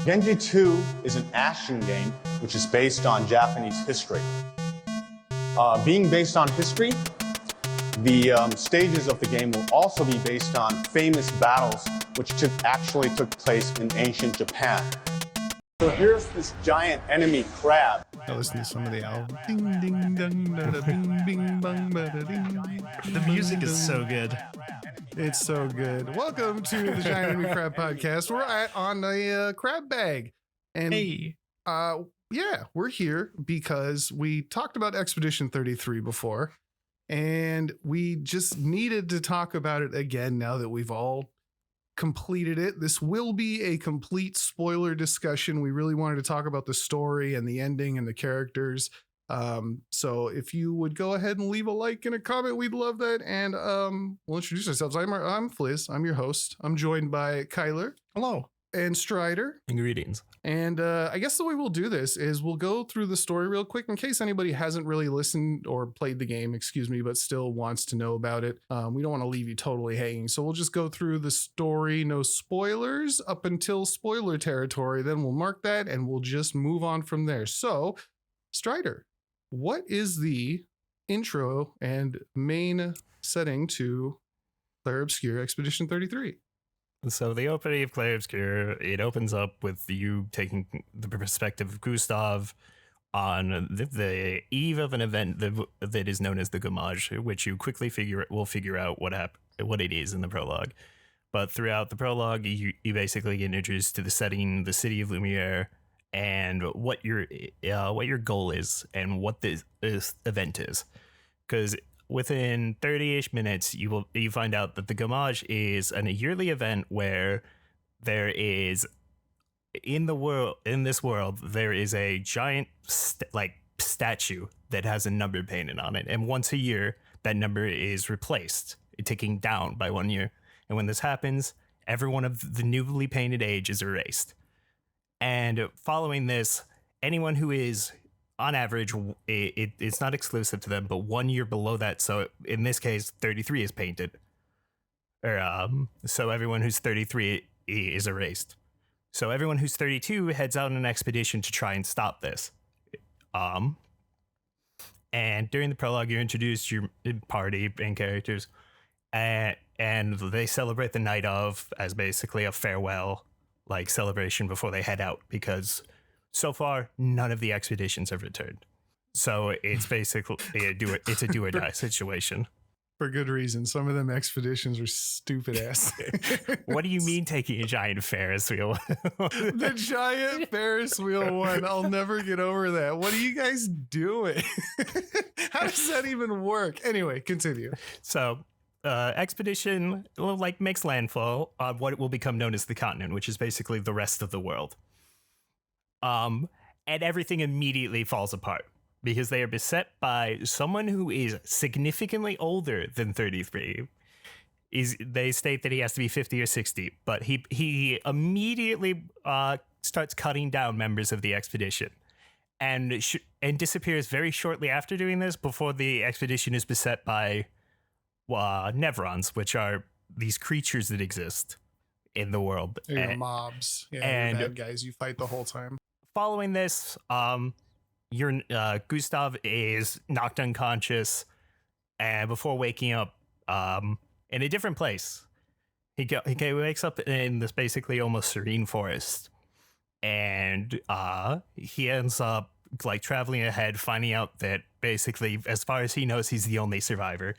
Genji 2 is an action game which is based on Japanese history. Being based on history, the stages of the game will also be based on famous battles which actually took place in ancient Japan. So here's this giant enemy crab. I listen to some of the album. Ding ding dong da da bing bing bong ba da ding. The music is so good. It's so good. Welcome to the Giant Enemy Crab Podcast. We're on a crab bag. And Hey. yeah, we're here because we talked about Expedition 33 before, and we just needed to talk about it again now that we've all completed it. This will be a complete spoiler discussion. We really wanted to talk about the story and the ending and the characters. So if you would go ahead and leave a like and a comment, we'd love that. And we'll introduce ourselves. I'm Fliz. I'm your host. I'm joined by Kylar. Hello. And Strider. Ingredients. And I guess the way we'll do this is we'll go through the story real quick in case anybody hasn't really listened or played the game, but still wants to know about it. We don't want to leave you totally hanging. So we'll just go through the story, no spoilers, up until spoiler territory. Then we'll mark that and we'll just move on from there. So, Strider, what is the intro and main setting to Clair Obscur Expedition 33? So the opening of Clair Obscur, it opens up with you taking the perspective of Gustave on the eve of an event that is known as the Gommage, which you quickly will figure out what it is in the prologue. But throughout the prologue, you basically get introduced to the setting, the city of Lumière, and what your goal is and what this event is. Because within 30-ish minutes, you find out that the Gommage is a yearly event where there is in this world there is a giant statue that has a number painted on it, and once a year that number is replaced, ticking down by 1 year. And when this happens, every one of the newly painted age is erased. And following this, anyone who is, on average, it's not exclusive to them, but 1 year below that, so in this case, 33 is painted. So everyone who's 33 is erased. So everyone who's 32 heads out on an expedition to try and stop this. And during the prologue, you're introduced your party and characters, and they celebrate the night of as basically a farewell celebration before they head out, because so far none of the expeditions have returned. So it's basically it's a do or die situation. For good reason. Some of them expeditions are stupid ass. What do you mean taking a giant Ferris wheel? The giant Ferris wheel one. I'll never get over that. What are you guys doing? How does that even work? Anyway, continue. So expedition makes landfall on what will become known as the continent, which is basically the rest of the world. And everything immediately falls apart because they are beset by someone who is significantly older than 33. They state that he has to be 50 or 60, but he immediately starts cutting down members of the expedition and disappears very shortly after doing this, before the expedition is beset by Nevrons, which are these creatures that exist in the world. They're mobs. Yeah, and bad guys you fight the whole time. Following this, Gustave is knocked unconscious, and before waking up in a different place, he wakes up in this basically almost serene forest, and he ends up traveling ahead, finding out that basically, as far as he knows, he's the only survivor.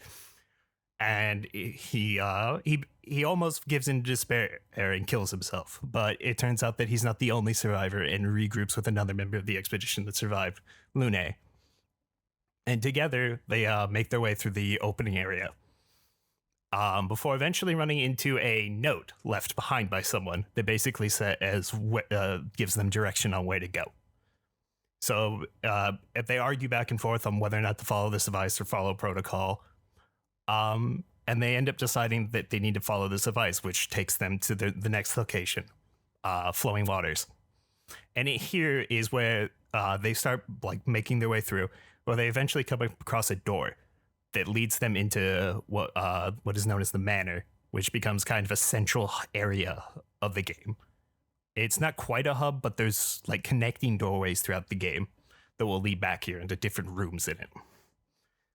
And he almost gives in despair and kills himself. But it turns out that he's not the only survivor, and regroups with another member of the expedition that survived, Lune. And together, they make their way through the opening area, before eventually running into a note left behind by someone that basically gives them direction on where to go. So if they argue back and forth on whether or not to follow this advice or follow protocol, and they end up deciding that they need to follow this advice, which takes them to the next location, Flowing Waters. And here is where they start making their way through, where they eventually come across a door that leads them into what is known as the Manor, which becomes kind of a central area of the game. It's not quite a hub, but there's like connecting doorways throughout the game that will lead back here into different rooms in it.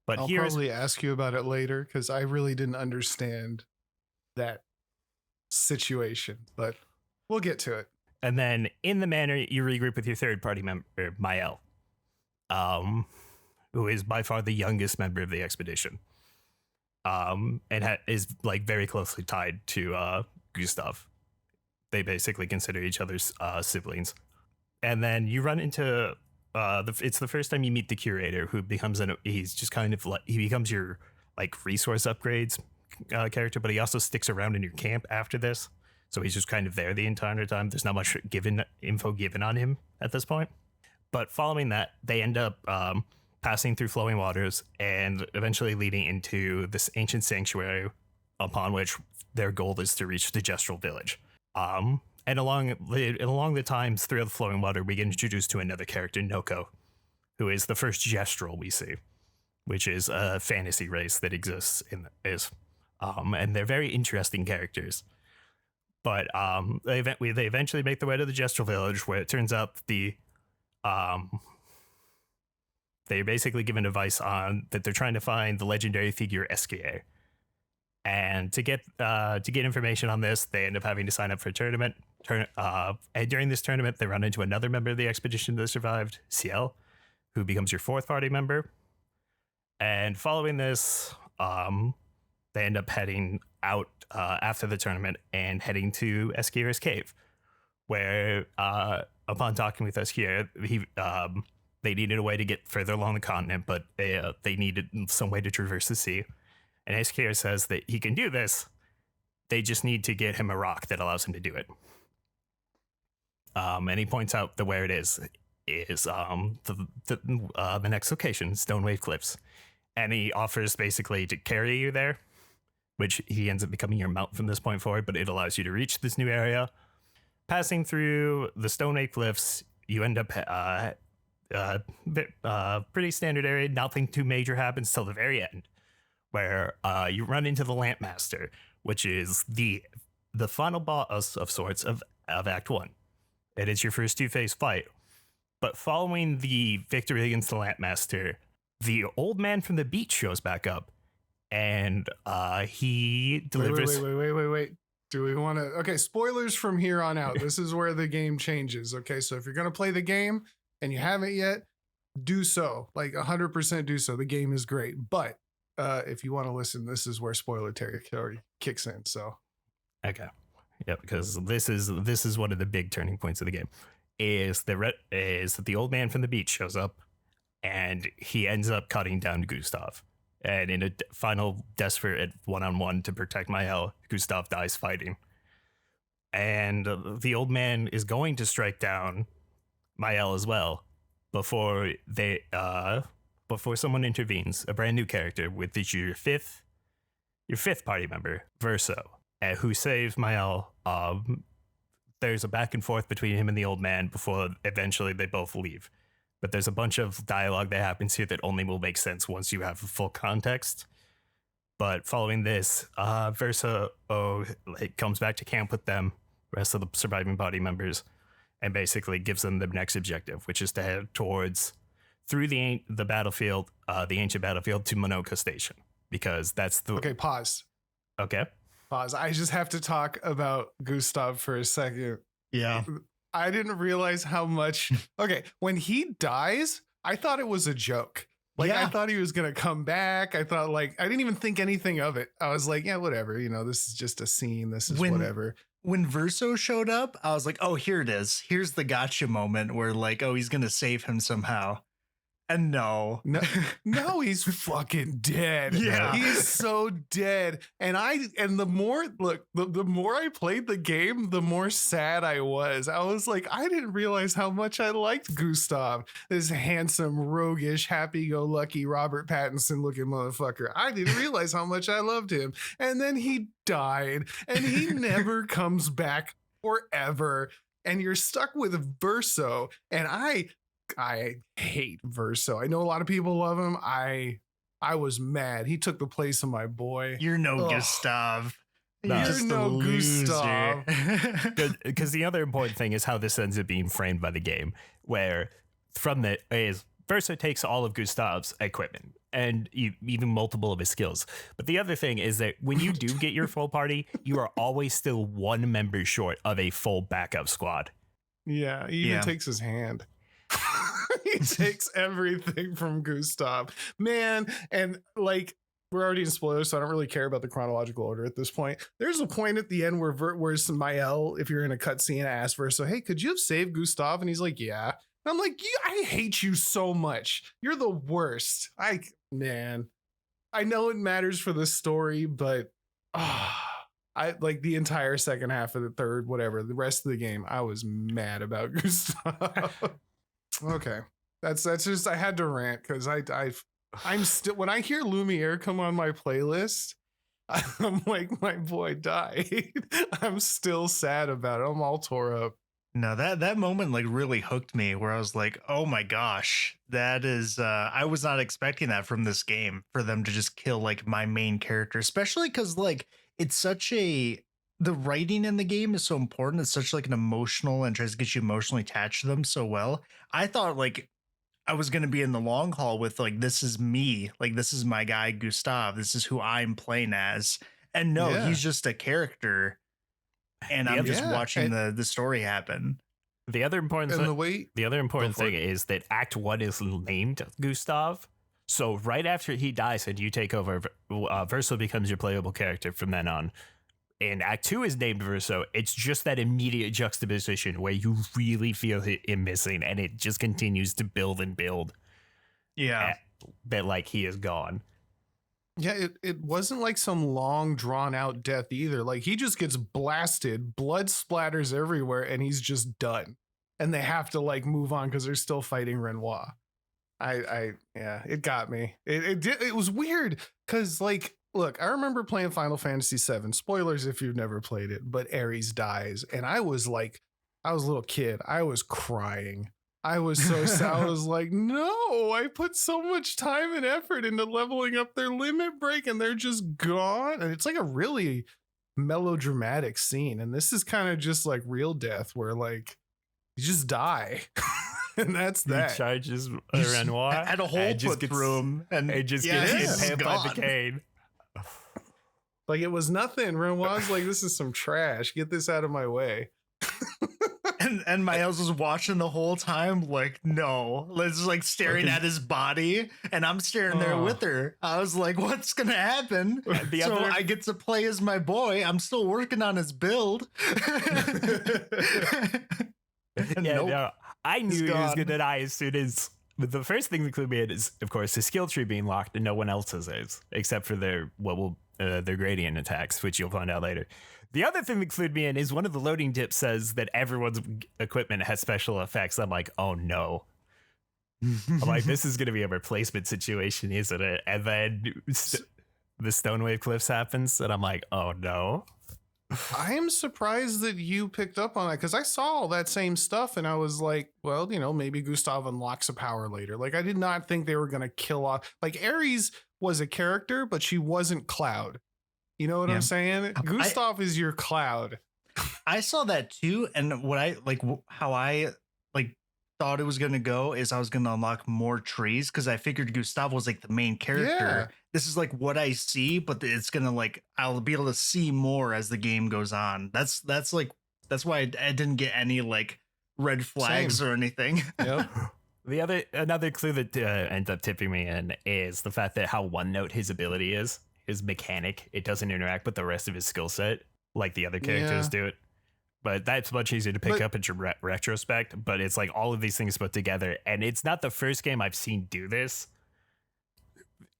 But I'll probably ask you about it later because I really didn't understand that situation, but we'll get to it. And then in the manor, you regroup with your third party member, Maelle, who is by far the youngest member of the expedition. And is like very closely tied to Gustave. They basically consider each other's siblings. And then you run into it's the first time you meet the curator, who becomes he's just kind of like, he becomes your like resource upgrades character, but he also sticks around in your camp after this. So he's just kind of there the entire time. There's not much info given on him at this point. But following that, they end up passing through flowing waters and eventually leading into this ancient sanctuary, upon which their goal is to reach the Gestural Village. And along the times through the flowing water, we get introduced to another character, Noko, who is the first Gestural we see, which is a fantasy race that exists and they're very interesting characters. But they eventually make their way to the Gestural Village, where it turns out they're basically given advice on that they're trying to find the legendary figure Esquier. And to get information on this, they end up having to sign up for a tournament. And during this tournament, they run into another member of the expedition that survived, Sciel, who becomes your fourth party member. And following this, they end up heading out after the tournament and heading to Esquier's cave, where upon talking with Esquier, they needed a way to get further along the continent, but they needed some way to traverse the sea. And Esquier says that he can do this. They just need to get him a rock that allows him to do it. And he points out that where it is the next location, Stonewave Cliffs. And he offers basically to carry you there, which he ends up becoming your mount from this point forward, but it allows you to reach this new area. Passing through the Stonewave Cliffs, you end up pretty standard area. Nothing too major happens till the very end, where you run into the Lampmaster, which is the final boss of sorts of Act 1. It is your first two-phase fight. But following the victory against the Lampmaster, the old man from the beach shows back up, and he delivers... Wait. Do we want to... Okay, spoilers from here on out. This is where the game changes. Okay, so if you're going to play the game and you haven't yet, do so. Like 100% do so. The game is great. But if you want to listen, this is where spoiler territory kicks in. So, okay, yeah, because this is one of the big turning points of the game. Is that the old man from the beach shows up, and he ends up cutting down Gustave. And in a final desperate one-on-one to protect Maelle, Gustave dies fighting. And the old man is going to strike down Maelle as well before someone intervenes. A brand new character with your fifth party member, Verso, who saves Maelle. There's a back and forth between him and the old man before eventually they both leave. But there's a bunch of dialogue that happens here that only will make sense once you have full context. But following this, Verso comes back to camp with them, rest of the surviving body members, and basically gives them the next objective, which is to head towards through the battlefield, the ancient battlefield, to Monoka Station, because that's the... Okay, pause. Okay. Pause. I just have to talk about Gustave for a second. Yeah. I didn't realize how much... Okay, when he dies, I thought it was a joke. Like, I thought he was going to come back. I thought, like, I didn't even think anything of it. I was like, yeah, whatever. You know, this is just a scene. This is whatever. When Verso showed up, I was like, oh, here it is. Here's the gotcha moment where, like, oh, he's going to save him somehow. And no, he's fucking dead. Yeah, he's so dead. And the more I played the game, the more sad I was. I was like, I didn't realize how much I liked Gustave, this handsome, roguish, happy-go-lucky Robert Pattinson looking motherfucker. I didn't realize how much I loved him. And then he died, and he never comes back forever. And you're stuck with Verso, and I hate Verso. I know a lot of people love him. I was mad. He took the place of my boy. You're no Gustave. No. You're You're just no a loser. Gustave. Because the other important thing is how this ends up being framed by the game, where from the is Verso takes all of Gustave's equipment and even multiple of his skills. But the other thing is that when you do get your full party, you are always still one member short of a full backup squad. Yeah, he even takes his hand. He takes everything from Gustave. Man, and like, we're already in spoilers, so I don't really care about the chronological order at this point. There's a point at the end where Maelle, if you're in a cutscene, asks Verso, hey, could you have saved Gustave? And he's like, yeah. And I'm like, I hate you so much. You're the worst. Man, I know it matters for the story, but I like the entire second half of the third, whatever, the rest of the game, I was mad about Gustave. Okay. That's just, I had to rant because I'm still, when I hear Lumière come on my playlist, I'm like, my boy died. I'm still sad about it. I'm all tore up. No, that moment like really hooked me where I was like, oh my gosh, that is, I was not expecting that from this game, for them to just kill like my main character, especially because like it's such the writing in the game is so important. It's such like an emotional and tries to get you emotionally attached to them so well. I thought like I was going to be in the long haul with like, this is me, like this is my guy, Gustave. This is who I'm playing as. And no, he's just a character. And I'm just watching the story happen. The other important thing is that Act 1 is named Gustave. So right after he dies and you take over, Verso becomes your playable character from then on. And Act 2 is named Verso. It's just that immediate juxtaposition where you really feel him missing, and it just continues to build and build. Yeah. That like he is gone. Yeah, it wasn't like some long drawn out death either. Like he just gets blasted, blood splatters everywhere, and he's just done. And they have to like move on because they're still fighting Renoir. It got me. It was weird because like, look, I remember playing Final Fantasy VII. Spoilers if you've never played it, but Ares dies, and I was a little kid. I was crying. I was so sad. I was like, no, I put so much time and effort into leveling up their limit break and they're just gone. And it's like a really melodramatic scene. And this is kind of just like real death where like you just die. And that's that. He charges Renoir at a hole put through him and it just gets hit by the cane. Like it was nothing. Renoir's like, this is some trash. Get this out of my way. And Miles was watching the whole time, like, no, just like staring at his body, and I'm staring there with her. I was like, what's gonna happen? I get to play as my boy. I'm still working on his build. I knew he was gonna die as soon as. But the first thing that clued me in is, of course, the skill tree being locked, and no one else's is, except for their gradient attacks, which you'll find out later. The other thing that clued me in is one of the loading tips says that everyone's equipment has special effects. I'm like, oh no. I'm like, this is going to be a replacement situation, isn't it? And then the Stonewave Cliffs happens, and I'm like, oh no. I am surprised that you picked up on that because I saw all that same stuff and I was like, well, maybe Gustave unlocks a power later. Like, I did not think they were going to kill off. Like, Ares was a character, but she wasn't Cloud. You know what I'm saying? Gustave is your Cloud. I saw that too. And what I like, how I like thought it was going to go is I was going to unlock more trees because I figured Gustave was like the main character. Yeah. This is like what I see, but it's going to like, I'll be able to see more as the game goes on. That's why I didn't get any like red flags or anything. Yep. Another clue that ends up tipping me in is the fact that how one note his ability is. His mechanic, it doesn't interact with the rest of his skill set like the other characters do it. But that's much easier to pick up in retrospect. But it's like all of these things put together, and it's not the first game I've seen do this.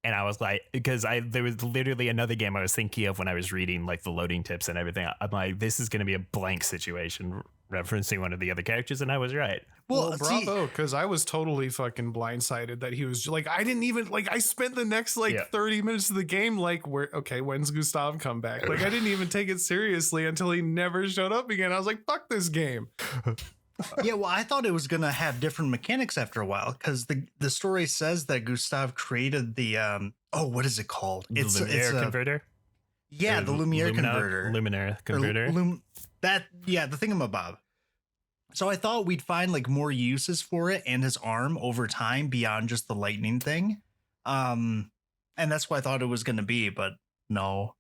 And I was like, because there was literally another game I was thinking of when I was reading like the loading tips and everything. I'm like, this is going to be a blank situation referencing one of the other characters, and I was right. Well, bravo, because I was totally fucking blindsided that he was like, I didn't even like, I spent the next 30 minutes of the game like, when's Gustave come back? Like, I didn't even take it seriously until he never showed up again. I was like, fuck this game. Yeah, well, I thought it was gonna have different mechanics after a while because the story says that Gustave created the what is it called? It's Lumière converter. Yeah, the Lumière converter. Luminaire converter. The thingamabob. So I thought we'd find like more uses for it and his arm over time beyond just the lightning thing. And that's what I thought it was going to be, but no.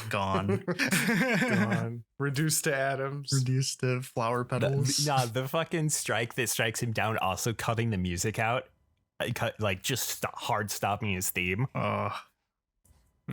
Gone. Gone. Reduced to atoms. Reduced to flower petals. The fucking strike that strikes him down, also cutting the music out, hard stopping his theme.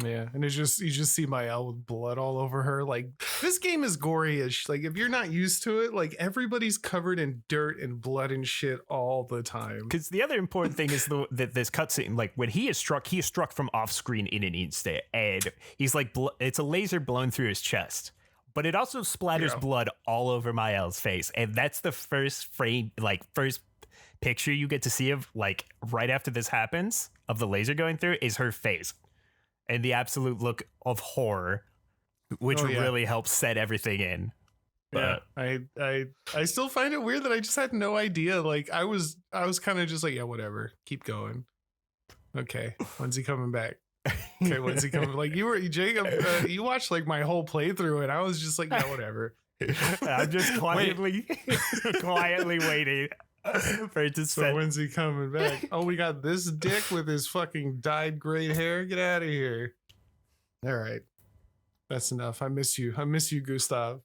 Yeah, and it's just, you just see Maelle with blood all over her. Like, this game is gory as like, if you're not used to it, like, everybody's covered in dirt and blood and shit all the time. Because the other important thing is that this cutscene, like, when he is struck from off screen in an instant, and he's like, it's a laser blown through his chest, but it also splatters blood all over Maelle's face, and that's the first frame, like, first picture you get to see of, like, right after this happens, of the laser going through, is her face. And the absolute look of horror, which really helps set everything in. But I still find it weird that I just had no idea. Like, I was kind of just like, yeah, whatever, keep going. Okay, when's he coming back? Okay, when's he coming? Like, Jacob, you watched like my whole playthrough, and I was just like, yeah, whatever. I'm just quietly waiting for it to set. So when's he coming back? Oh, we got this dick with his fucking dyed gray hair. Get out of here. All right, that's enough. I miss you, Gustave.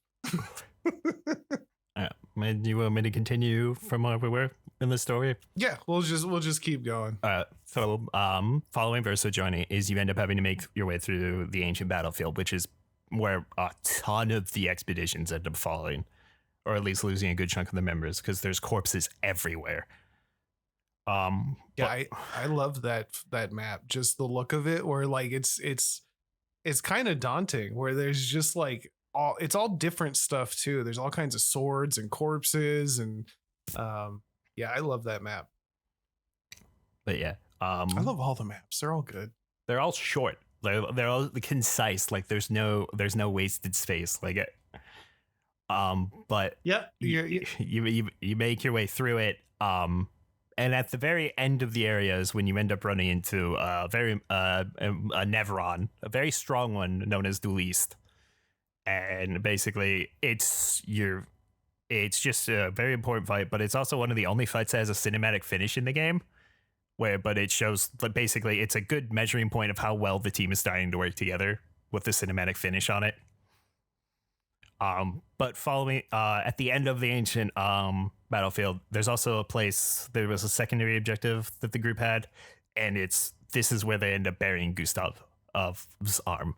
You want me to continue from where we were in the story? Yeah, we'll just keep going. Following Verso joining is you end up having to make your way through the ancient battlefield, which is where a ton of the expeditions end up falling, or at least losing a good chunk of the members, because there's corpses everywhere. I love that map, just the look of it, where like it's kind of daunting, where there's just like it's all different stuff too. There's all kinds of swords and corpses, and I love that map. But I love all the maps. They're all good. They're all short. They're all concise. Like there's no wasted space. Like it. But yeah, you make your way through it. And at the very end of the area is when you end up running into a Nevron, a very strong one known as Dueliste. And basically it's just a very important fight, but it's also one of the only fights that has a cinematic finish in the game. But it shows, basically, it's a good measuring point of how well the team is starting to work together with the cinematic finish on it. But following at the end of the ancient battlefield, there's also there was a secondary objective that the group had, and this is where they end up burying Gustave's arm.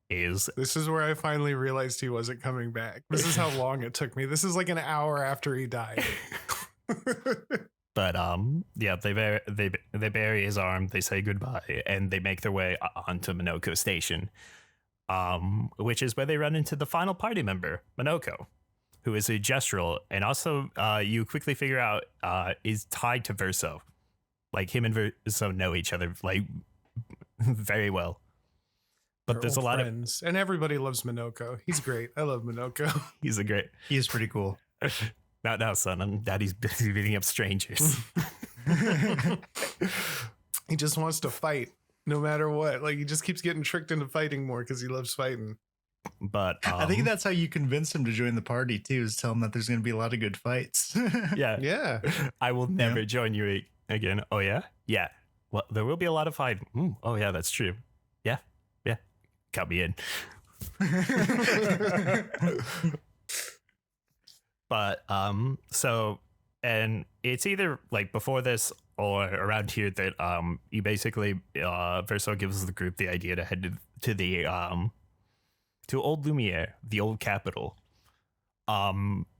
This is where I finally realized he wasn't coming back. This is how long it took me. This is like an hour after he died. But they bury his arm, they say goodbye, and they make their way onto Minoko Station, which is where they run into the final party member, Minoko, who is a gestural, and also you quickly figure out is tied to Verso. Like, him and Verso know each other like very well. But there's a lot of friends, and everybody loves Minoko. He's great. I love Minoko. He is pretty cool. Not now, son. Daddy's busy beating up strangers. He just wants to fight no matter what. Like, he just keeps getting tricked into fighting more because he loves fighting. But I think that's how you convince him to join the party too, is tell him that there's going to be a lot of good fights. Yeah. I will never join you again. Oh, yeah? Yeah. Well, there will be a lot of fighting. Oh, yeah, that's true. Yeah. Cut me in. But and it's either like before this or around here that you basically Verso gives the group the idea to head to the to old Lumière, the old capital,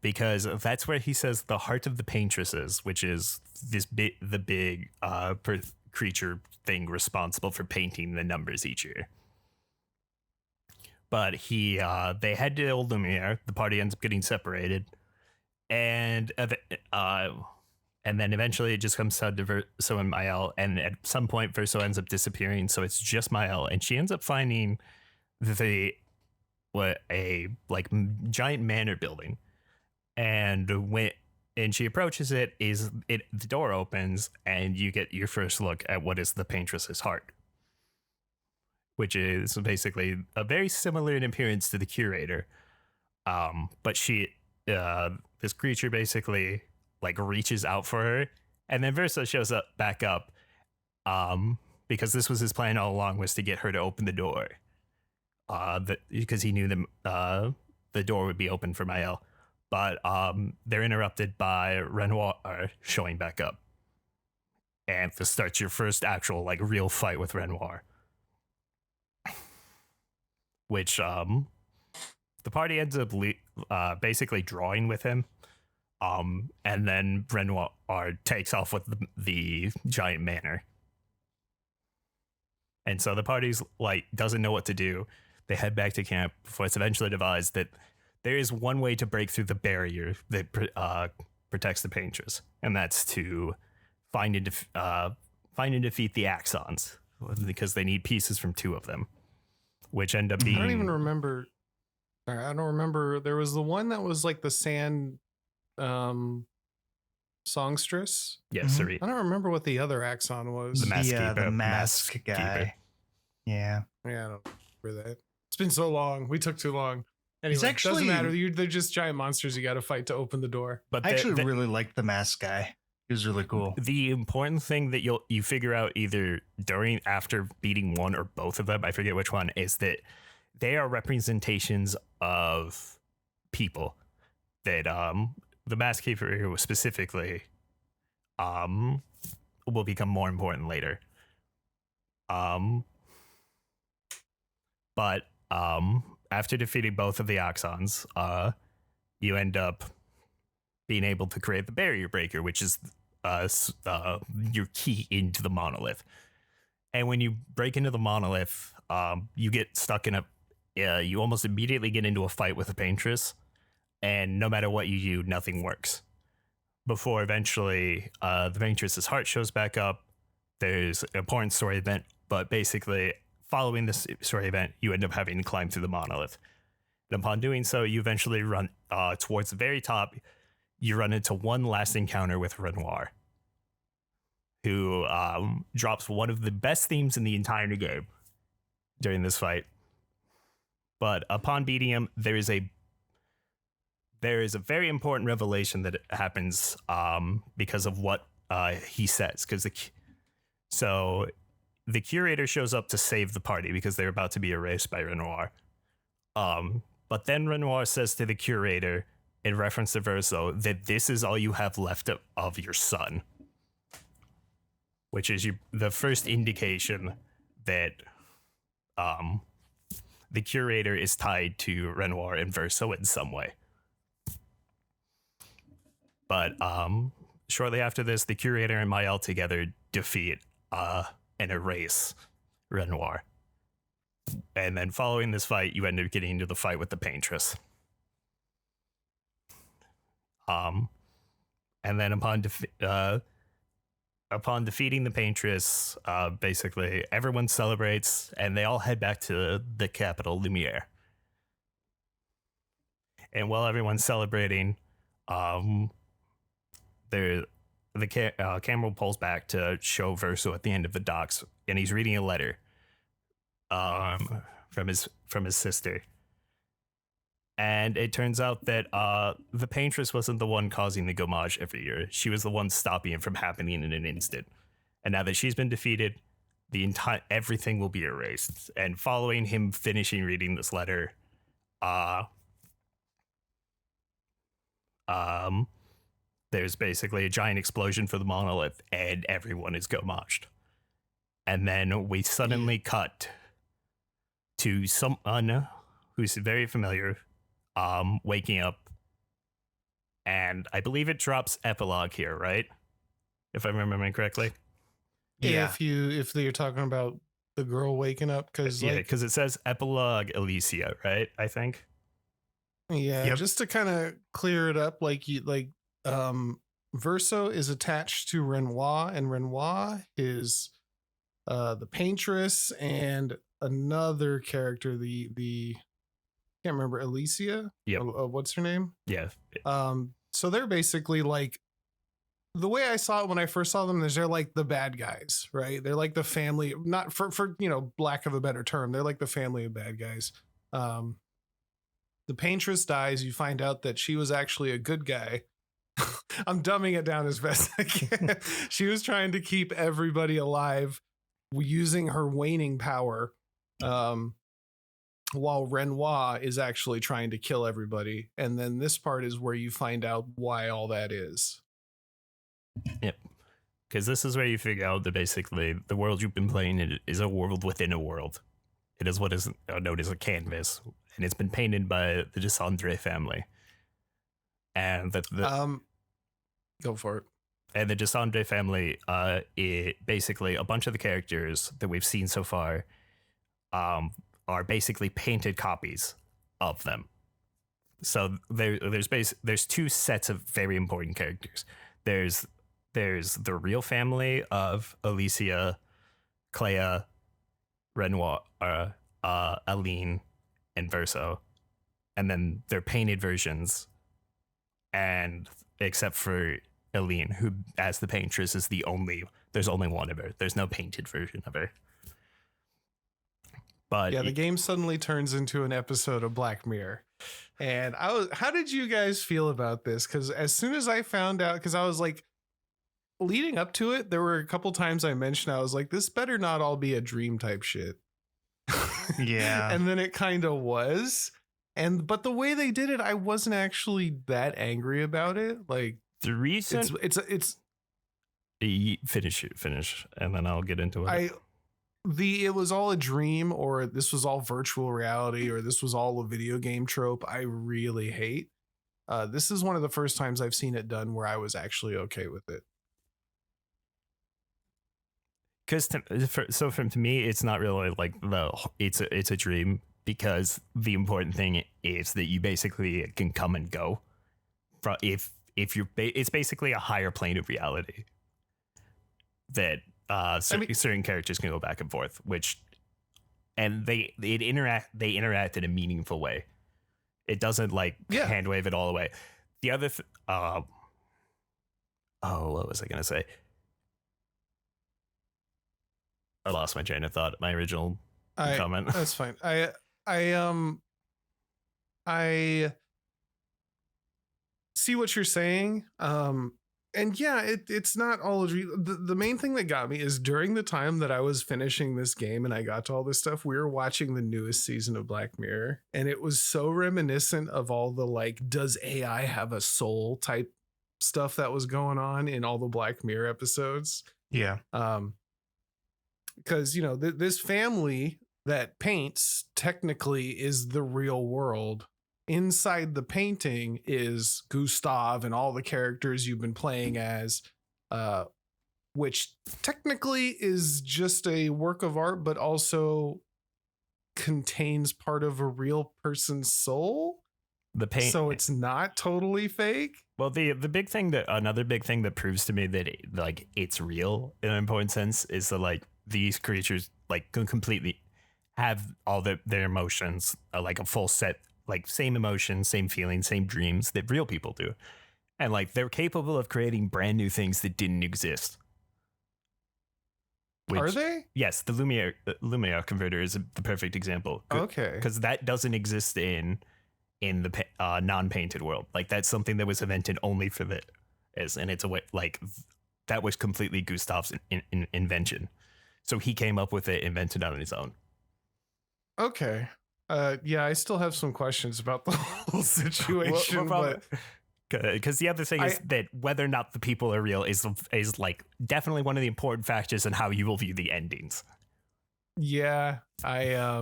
because that's where he says the heart of the Paintress is, which is the big creature thing responsible for painting the numbers each year. But they head to old Lumière. The party ends up getting separated. And then eventually it just comes down to Verso and Maelle, and at some point Verso ends up disappearing, so it's just Maelle, and she ends up finding a giant manor building, and she approaches it, the door opens, and you get your first look at what is the Paintress's heart. which is basically a very similar in appearance to the curator. But this creature basically like reaches out for her, and then Verso shows up back up, because this was his plan all along, was to get her to open the door, because he knew the door would be open for Maelle. But they're interrupted by Renoir showing back up, and this starts your first actual like real fight with Renoir, which the party ends up basically drawing with him. And then Renoir takes off with the giant manor. And so the party's like doesn't know what to do. They head back to camp before it's eventually devised that there is one way to break through the barrier that protects the Paintress, and that's to find and defeat the Axons, because they need pieces from 2 of them, which end up being... I don't even remember. I don't remember. There was the one that was like the sand songstress. Yes, Mhm. I don't remember what the other Axon was. The mask keeper. The mask guy. keeper. Yeah. Yeah, I don't remember that. It's been so long. We took too long. Anyway, He's actually- doesn't matter. They're just giant monsters you got to fight to open the door. But I actually really liked the mask guy. He was really cool. the important thing that you figure out either after beating one or both of them, I forget which one, is that they are representations of people that the mask keeper specifically will become more important later. But after defeating both of the Axons, you end up being able to create the barrier breaker, which is your key into the monolith. And when you break into the monolith, you get stuck in you almost immediately get into a fight with the Paintress, and no matter what you do, nothing works. Before eventually the Paintress's heart shows back up. There's an important story event, but basically following this story event, you end up having to climb through the monolith. And upon doing so, you eventually run towards the very top. You run into one last encounter with Renoir, who drops one of the best themes in the entire game during this fight. But upon beating him, there is a very important revelation that happens because of what he says. So the curator shows up to save the party because they're about to be erased by Renoir. But then Renoir says to the curator, in reference to Verso, that this is all you have left of your son, which is the first indication that the curator is tied to Renoir and Verso in some way. But shortly after this, the curator and Maelle together defeat and erase Renoir. And then following this fight, you end up getting into the fight with the Paintress. And then upon defeating the Paintress, basically everyone celebrates, and they all head back to the capital, Lumière. And while everyone's celebrating, the camera pulls back to show Verso at the end of the docks, and he's reading a letter from his sister. And it turns out that the Paintress wasn't the one causing the Gommage every year. She was the one stopping it from happening in an instant. And now that she's been defeated, everything will be erased. And following him finishing reading this letter, there's basically a giant explosion for the monolith, and everyone is Gommaged. And then we suddenly cut to someone who's very familiar, waking up, and I believe it drops epilogue here, right? If I'm remembering correctly. Yeah. If you're talking about the girl waking up, because because it says epilogue Alicia, right? I think. Yeah, just to kind of clear it up, Verso is attached to Renoir, and Renoir is the Paintress and another character, the can't remember, Alicia. Yep. What's her name? Yeah. So they're basically like the way I saw it when I first saw them is they're like the bad guys, right? They're like the family, not for lack of a better term. They're like the family of bad guys. The Paintress dies. You find out that she was actually a good guy. I'm dumbing it down as best I can. She was trying to keep everybody alive using her waning power, while Renoir is actually trying to kill everybody. And then this part is where you find out why all that is. Yep. Because this is where you figure out that basically the world you've been playing is a world within a world. It is what is known as a canvas, and it's been painted by the Dessendre family. And Go for it. And the Dessendre family, it basically a bunch of the characters that we've seen so far, are basically painted copies of them. So there's two sets of very important characters. There's the real family of Alicia, Clair, Renoir, Aline, and Verso, and then they're painted versions. And except for Aline, who as the Paintress is there's only one of her. There's no painted version of her. But yeah, the game suddenly turns into an episode of Black Mirror. And how did you guys feel about this? Because as soon as I found out, because I was like, leading up to it, there were a couple times I mentioned, I was like, this better not all be a dream type shit. Yeah. And then it kind of was. But the way they did it, I wasn't actually that angry about it. Like, the reason it's finish, and then I'll get into it. It was all a dream, or this was all virtual reality, or this was all a video game trope. I really hate. This is one of the first times I've seen it done where I was actually okay with it. Because to me, it's not really like it's a dream, because the important thing is that you basically can come and go. It's basically a higher plane of reality that certain characters can go back and forth, and they interact in a meaningful way. It doesn't hand wave it all away. The other what was I gonna say? I lost my train of thought. My original comment. That's fine. I see what you're saying. And yeah, it's not all a dream. The main thing that got me is during the time that I was finishing this game and I got to all this stuff, we were watching the newest season of Black Mirror, and it was so reminiscent of all the does AI have a soul type stuff that was going on in all the Black Mirror episodes. Yeah. Because this family that paints technically is the real world. Inside the painting is Gustave and all the characters you've been playing as, which technically is just a work of art, but also contains part of a real person's soul. So it's not totally fake. Well, another big thing that proves to me that it's real in an important sense is that these creatures can completely have all their emotions, like a full set, same emotions, same feelings, same dreams that real people do. And they're capable of creating brand new things that didn't exist. Are they? Yes, the Lumière converter is the perfect example. Okay. Because that doesn't exist in the non-painted world. That's something that was invented only for this. And it's a way, that was completely Gustave's invention. So he came up with it, invented it on his own. Okay. Yeah, I still have some questions about the whole situation. Because the other thing is that whether or not the people are real is definitely one of the important factors in how you will view the endings. Yeah, I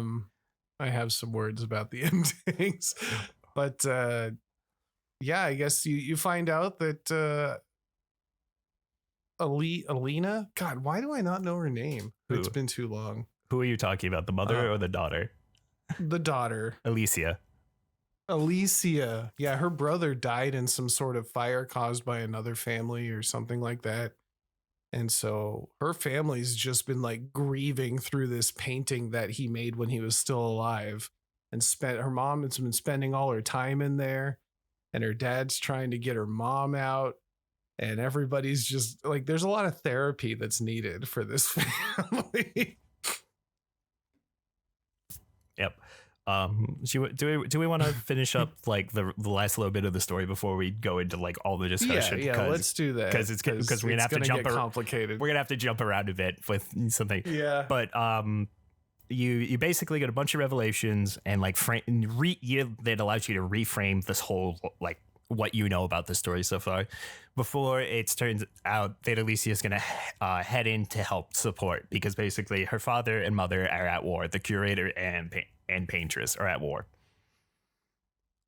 have some words about the endings, but yeah, I guess you find out that Alina. God, why do I not know her name? Who? It's been too long. Who are you talking about? The mother or the daughter? The daughter. Alicia. Yeah, her brother died in some sort of fire caused by another family or something like that. And so her family's just been grieving through this painting that he made when he was still alive, and her mom has been spending all her time in there, and her dad's trying to get her mom out. and everybody's just like, there's a lot of therapy that's needed for this family. Yep. Do we want to finish up like the last little bit of the story before we go into like all the discussion? Yeah, let's do that because we're gonna have to jump complicated. We're gonna have to jump around a bit with something. Yeah. But you basically get a bunch of revelations and like that allows you to reframe this whole like what you know about the story so far before it turns out that Alicia is going to head in to help support, because basically her father and mother are at war. The curator and Paintress are at war.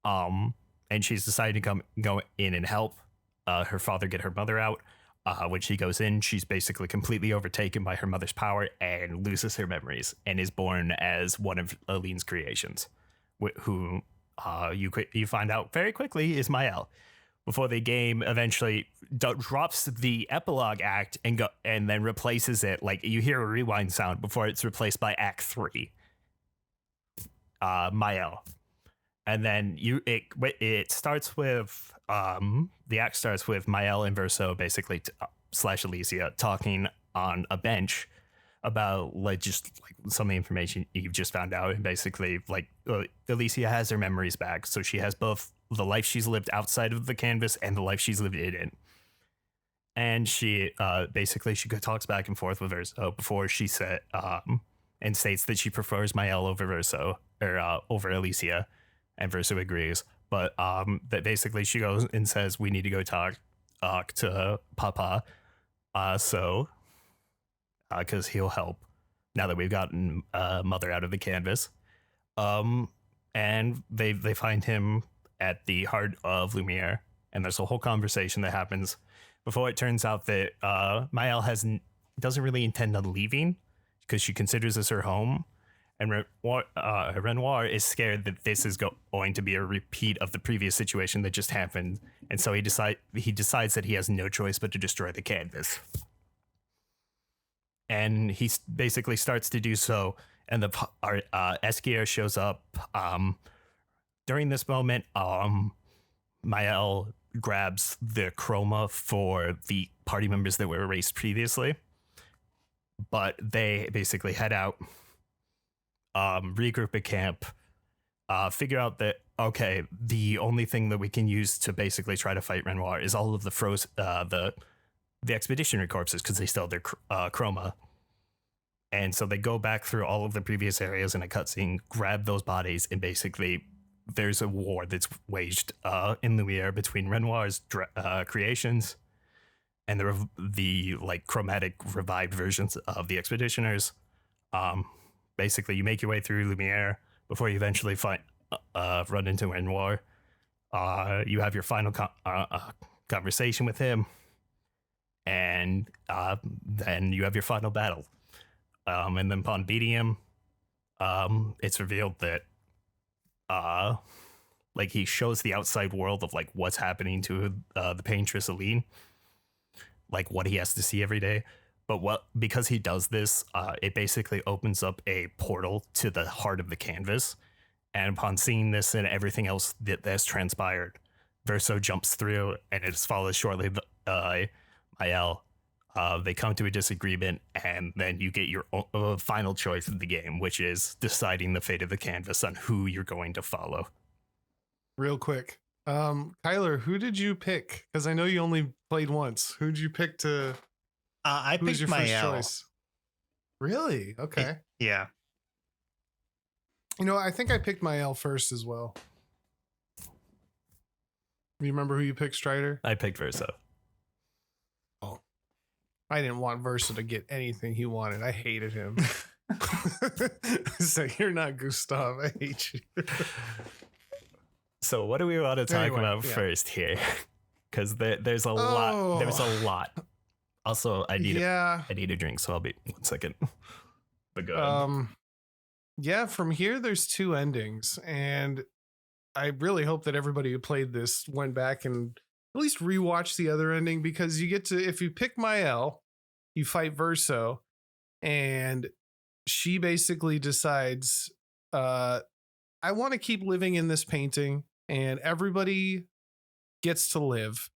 And she's decided to go in and help her father get her mother out. When she goes in, she's basically completely overtaken by her mother's power and loses her memories and is born as one of Lune's creations, who you find out very quickly is Maelle, before the game eventually drops the epilogue act and then replaces it. Like you hear a rewind sound before it's replaced by Act 3, Maelle. And then it starts with the act starts with Maelle and Verso basically slash Alicia talking on a bench about like just like some of the information you've just found out, and basically like Alicia has her memories back, so she has both the life she's lived outside of the canvas and the life she's lived in it. And she basically she talks back and forth with Verso before she said and states that she prefers Maelle over Verso or over Alicia. And Verso agrees, but that basically she goes and says we need to go talk to Papa, because he'll help now that we've gotten Mother out of the canvas. And they find him at the heart of Lumière, and there's a whole conversation that happens before it turns out that Maelle doesn't really intend on leaving because she considers this her home. And Renoir is scared that this is going to be a repeat of the previous situation that just happened, and so he decides that he has no choice but to destroy the canvas. And he basically starts to do so, and our Obscur shows up. During this moment, Maelle grabs the chroma for the party members that were erased previously, but they basically head out. Regroup at camp, figure out that, okay, the only thing that we can use to basically try to fight Renoir is all of the expeditionary corpses, because they still have their chroma. And so they go back through all of the previous areas in a cutscene, grab those bodies, and basically there's a war that's waged in Lumière between Renoir's creations and the like chromatic revived versions of the expeditioners. Basically, you make your way through Lumière before you eventually run into Renoir. You have your final conversation with him, and then you have your final battle. And then upon beating him, it's revealed that like he shows the outside world of like what's happening to the paintress Lune, like what he has to see every day. But because he does this, it basically opens up a portal to the heart of the canvas. And upon seeing this and everything else that's transpired, Verso jumps through, and it is followed shortly by Maelle. They come to a disagreement, and then you get your final choice of the game, which is deciding the fate of the canvas on who you're going to follow. Real quick, Kylar, who did you pick? Because I know you only played once. Who did you pick to... I Who's picked your Maelle. first choice? Really? Okay. Yeah. You know, I think I picked Maelle first as well. You remember who you picked, Strider? I picked Verso. Oh. I didn't want Verso to get anything he wanted. I hated him. So you're not Gustave. I hate you. So what do we want to talk about first here? Because there's a lot. There's a lot. Also, I need a drink, so I'll be 1 second. But go ahead. Yeah, from here there's two endings, and I really hope that everybody who played this went back and at least rewatch the other ending, because you get to, if you pick Maelle, you fight Verso, and she basically decides, I want to keep living in this painting, and everybody gets to live.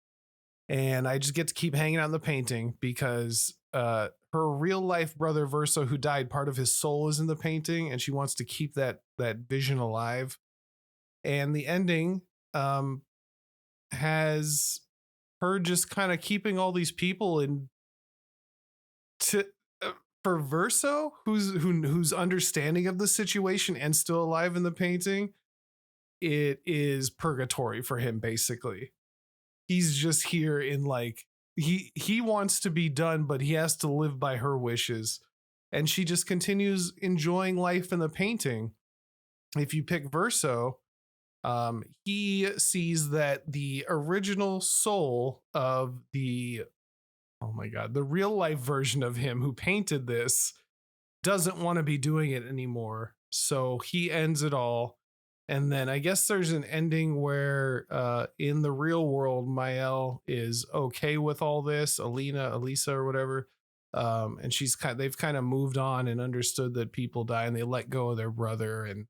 And I just get to keep hanging out in the painting because her real life brother Verso, who died, part of his soul is in the painting, and she wants to keep that vision alive. And the ending has her just kind of keeping all these people in for Verso, who's understanding of the situation and still alive in the painting. It is purgatory for him, basically. He's just here in like he wants to be done, but he has to live by her wishes. And she just continues enjoying life in the painting. If you pick Verso, he sees that the original soul of the real life version of him who painted this doesn't want to be doing it anymore. So he ends it all. And then I guess there's an ending where in the real world, Maelle is okay with all this, Elisa or whatever. And they've kind of moved on and understood that people die and they let go of their brother and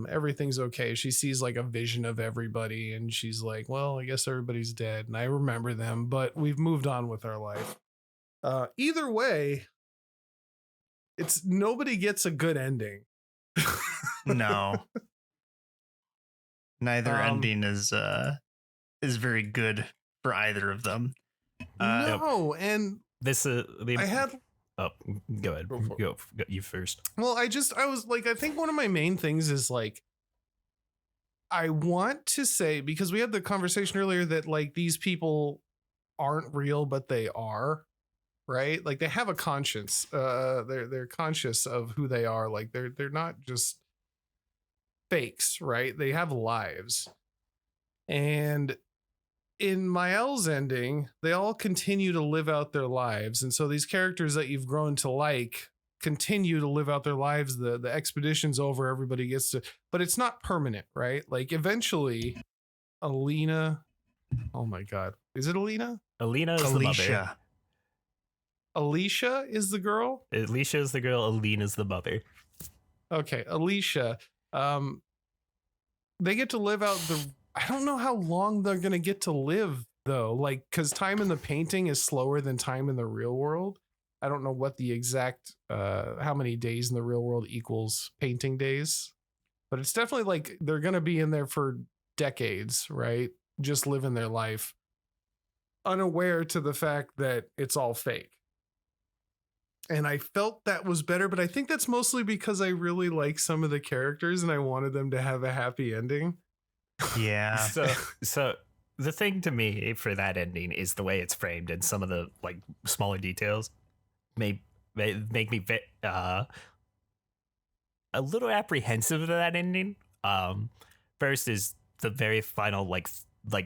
everything's okay. She sees like a vision of everybody and she's like, well, I guess everybody's dead and I remember them, but we've moved on with our life. Either way, nobody gets a good ending. No. Neither ending is very good for either of them. No, and this I had. Oh, go ahead. Go you first. Well, I was like, I think one of my main things is like, I want to say, because we had the conversation earlier that like these people aren't real, but they are, right? Like they have a conscience. They're conscious of who they are. Like they're not just fakes, right? They have lives. And in Maelle's ending, they all continue to live out their lives. And so these characters that you've grown to like continue to live out their lives. The expedition's over, everybody gets to, but it's not permanent, right? Like eventually Alina, oh my God. Is it Alina? Alina is the mother. Alicia is the girl? Alicia is the girl, Alina is the mother. Okay, Alicia. They get to live out I don't know how long they're going to get to live though. Like, cause time in the painting is slower than time in the real world. I don't know what the exact, how many days in the real world equals painting days, but it's definitely like they're going to be in there for decades, right? Just living their life, unaware to the fact that it's all fake. And I felt that was better, but I think that's mostly because I really like some of the characters and I wanted them to have a happy ending. Yeah. So the thing to me for that ending is the way it's framed and some of the like smaller details make me a little apprehensive of that ending. First is the very final, like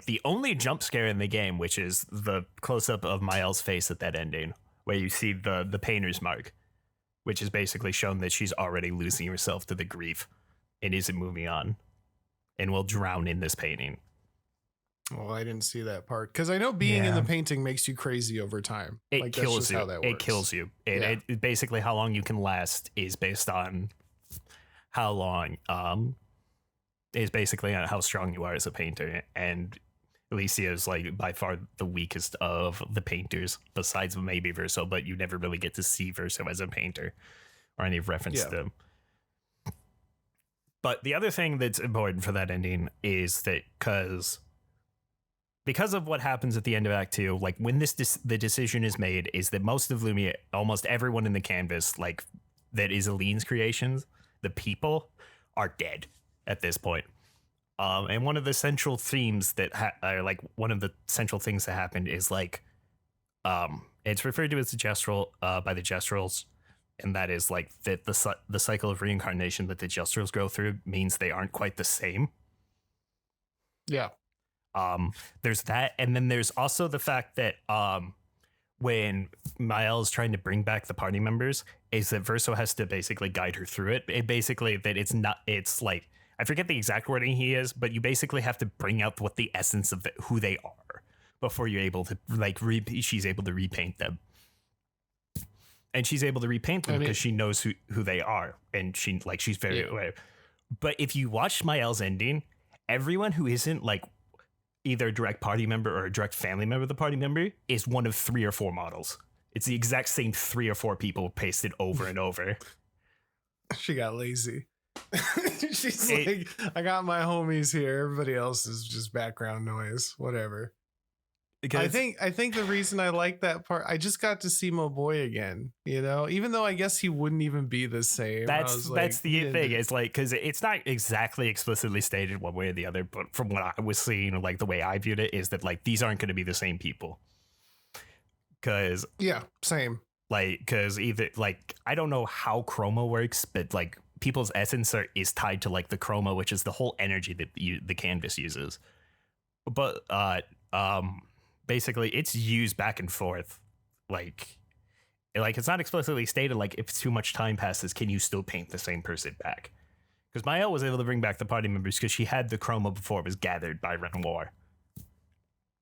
the only jump scare in the game, which is the close up of Maelle's face at that ending, where you see the painter's mark, which is basically shown that she's already losing herself to the grief and isn't moving on and will drown in this painting. Well, I didn't see that part because I know being in the painting makes you crazy over time. It kills you. It kills you. And it basically how long you can last is based on how long is basically on how strong you are as a painter. And Alicia is like by far the weakest of the painters, besides maybe Verso, but you never really get to see Verso as a painter or any reference to them. But the other thing that's important for that ending is that because of what happens at the end of Act 2, like when the decision is made, is that most of Lumière, almost everyone in the canvas, like that is Aline's creations, the people are dead at this point. And one of the central themes that are like one of the central things that happened is like, it's referred to as the gestural by the gestrals. And that is like that the cycle of reincarnation that the gestrals go through means they aren't quite the same. Yeah. There's that. And then there's also the fact that when Maelle is trying to bring back the party members, is that Verso has to basically guide her through it. Basically that it's like, I forget the exact wording he is, but you basically have to bring out what the essence of who they are before you're able to like she's able to repaint them. And she's able to repaint them because she knows who they are. And she's very aware. But if you watch Maelle's ending, everyone who isn't like either a direct party member or a direct family member of the party member is one of 3 or 4 models. It's the exact same 3 or 4 people pasted over and over. She got lazy. She's like, I got my homies here. Everybody else is just background noise. Whatever. I think the reason I like that part, I just got to see my boy again, you know, even though I guess he wouldn't even be the same. That's the thing. It's like, because it's not exactly explicitly stated one way or the other, but from what I was seeing, like the way I viewed it is that like these aren't going to be the same people. Because same. Like, because either like I don't know how chroma works, but like people's essence is tied to like the chroma, which is the whole energy that the canvas uses. But basically, it's used back and forth. Like it's not explicitly stated. Like if too much time passes, can you still paint the same person back? Because Maelle was able to bring back the party members because she had the chroma before it was gathered by Renoir.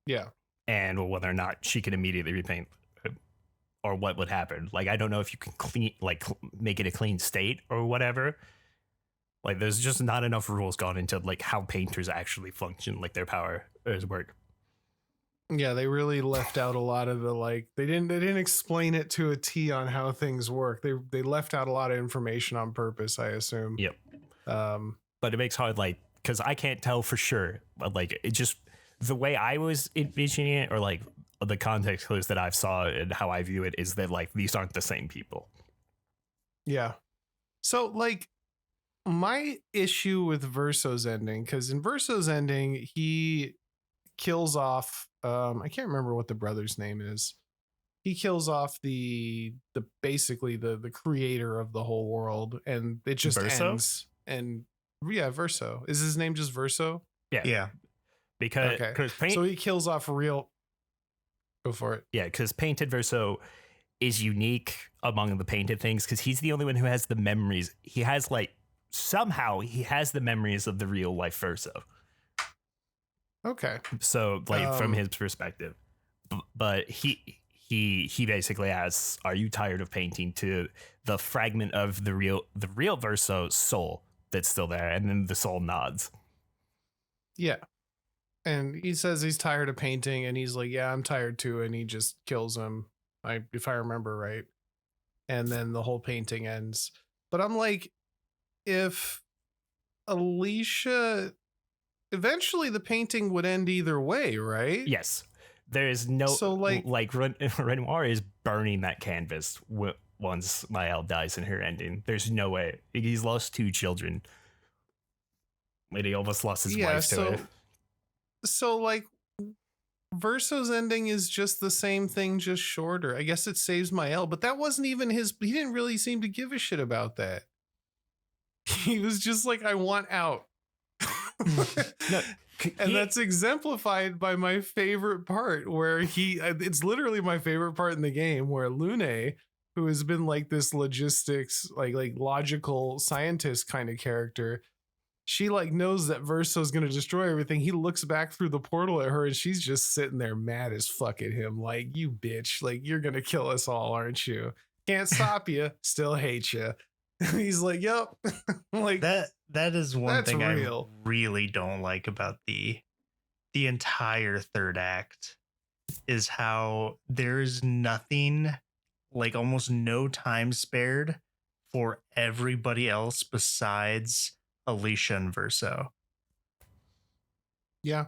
Yeah, and whether or not she could immediately repaint. Or what would happen. Like, I don't know if you can make it a clean state or whatever. Like, there's just not enough rules gone into, like, how painters actually function, like, their power work. Yeah, they really left out a lot of the, like, they didn't explain it to a T on how things work. They left out a lot of information on purpose, I assume. Yep. But it makes hard, like, because I can't tell for sure. But, like, it just, the way I was envisioning it, or, like, the context clues that I've saw and how I view it is that like these aren't the same people. Yeah. So like my issue with Verso's ending, because in Verso's ending he kills off I can't remember what the brother's name is. He kills off the basically the creator of the whole world, and it just Verso? ends. And Verso. Is his name just Verso? Yeah. Because so he kills off real. Go for it. Yeah, because painted Verso is unique among the painted things because he's the only one who has the memories. He has like somehow he has the memories of the real life Verso. Okay. So like from his perspective, but he basically asks, "Are you tired of painting?" to the fragment of the real Verso's soul that's still there, and then the soul nods. Yeah. And he says he's tired of painting, and he's like, yeah, I'm tired too. And he just kills him, if I remember right. And then the whole painting ends. But I'm like, if Alicia, eventually the painting would end either way, right? Yes. There is no, so like Renoir is burning that canvas once Maelle dies in her ending. There's no way. He's lost 2 children. And he almost lost his wife to it. So like Verso's ending is just the same thing, just shorter. I guess it saves Maelle, but that wasn't even he didn't really seem to give a shit about that. He was just like, I want out. And that's exemplified by my favorite part where it's literally my favorite part in the game where Lune, who has been like this logistics, like logical scientist kind of character, she like knows that Verso's going to destroy everything. He looks back through the portal at her and she's just sitting there mad as fuck at him. Like, you bitch, like you're going to kill us all, aren't you? Can't stop you. Still hate you. He's like, yep. Like that is one thing real. I really don't like about the entire third act is how there's nothing, like almost no time spared for everybody else besides Alicia and Verso. Yeah.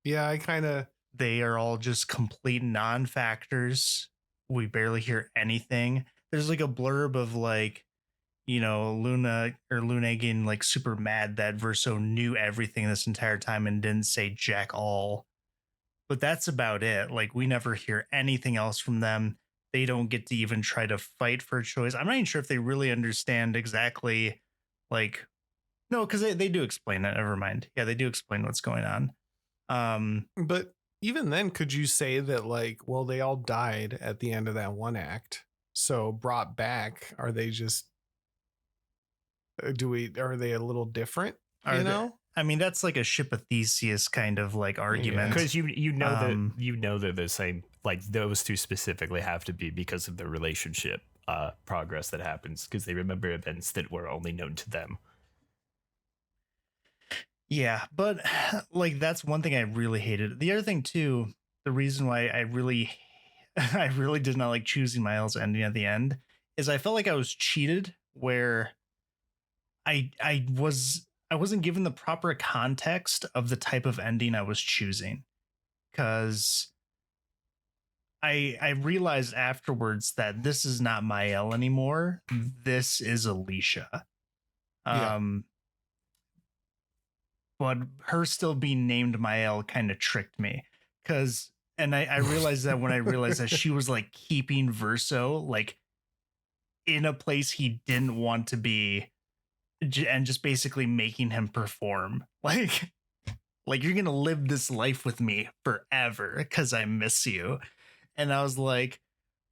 They are all just complete non-factors. We barely hear anything. There's like a blurb of like, you know, Lune getting like super mad that Verso knew everything this entire time and didn't say jack all. But that's about it. Like, we never hear anything else from them. They don't get to even try to fight for a choice. I'm not even sure if they really understand exactly, like, no, because they do explain it. Never mind. Yeah, they do explain what's going on. But even then, could you say that, like, well, they all died at the end of that one act. So brought back, are they just, are they a little different? You know? I mean, that's like a ship of Theseus kind of like argument. Because you know they're the same. Like, those two specifically have to be because of the relationship progress that happens, because they remember events that were only known to them. Yeah, but like that's one thing I really hated. The other thing too, the reason why I really I really did not like choosing Maelle's ending at the end is I felt like I was cheated where I wasn't given the proper context of the type of ending I was choosing. Cause I realized afterwards that this is not Maelle anymore. This is Alicia. Yeah. But her still being named Maelle kind of tricked me. And I realized that when I realized that she was like keeping Verso like in a place he didn't want to be and just basically making him perform. Like you're gonna live this life with me forever because I miss you. And I was like,